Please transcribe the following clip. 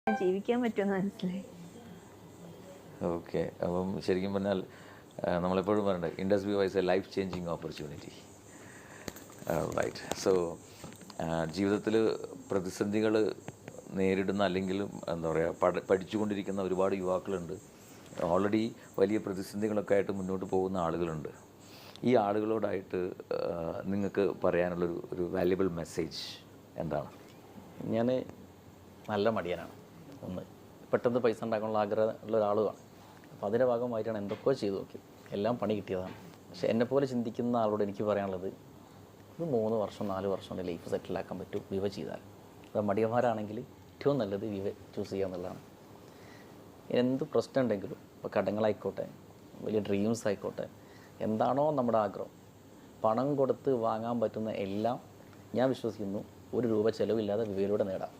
ജീവിക്കാൻ പറ്റുമെന്ന് മനസ്സിലായി. ഓക്കെ, അപ്പം ശരിക്കും പറഞ്ഞാൽ നമ്മളെപ്പോഴും പറയണ്ടേ, industry wise a life changing opportunity. Right. So ജീവിതത്തിൽ പ്രതിസന്ധികൾ നേരിടുന്ന, അല്ലെങ്കിലും എന്താ പറയുക, പഠിച്ചുകൊണ്ടിരിക്കുന്ന ഒരുപാട് യുവാക്കളുണ്ട്. ഓൾറെഡി വലിയ പ്രതിസന്ധികളൊക്കെ ആയിട്ട് മുന്നോട്ട് പോകുന്ന ആളുകളുണ്ട്. ഈ ആളുകളോടായിട്ട് നിങ്ങൾക്ക് പറയാനുള്ളൊരു ഒരു വാല്യുബിൾ മെസ്സേജ് എന്താണ്? ഞാൻ നല്ല മടിയനാണ്. ഒന്ന്, പെട്ടെന്ന് പൈസ ഉണ്ടാക്കാനുള്ള ആഗ്രഹം ഉള്ള ഒരാളുമാണ്. അപ്പോൾ അതിൻ്റെ ഭാഗമായിട്ടാണ് എന്തൊക്കെയോ ചെയ്തു നോക്കി, എല്ലാം പണി കിട്ടിയതാണ്. പക്ഷേ എന്നെപ്പോലെ ചിന്തിക്കുന്ന ആളോട് എനിക്ക് പറയാനുള്ളത്, ഒരു 3 വർഷം 4 വർഷം കൊണ്ട് ലൈഫ് സെറ്റിലാക്കാൻ പറ്റും വിവ ചെയ്താൽ. അത് മടിയന്മാരാണെങ്കിൽ ഏറ്റവും നല്ലത് വിവ ചൂസ് ചെയ്യുക എന്നുള്ളതാണ്. എന്ത് പ്രശ്നം ഉണ്ടെങ്കിലും, ഇപ്പോൾ കടങ്ങളായിക്കോട്ടെ, വലിയ ഡ്രീംസ് ആയിക്കോട്ടെ, എന്താണോ നമ്മുടെ ആഗ്രഹം, പണം കൊടുത്ത് വാങ്ങാൻ പറ്റുന്ന എല്ലാം ഞാൻ വിശ്വസിക്കുന്നു 1 രൂപ ചിലവില്ലാതെ വിവയിലൂടെ നേടാം.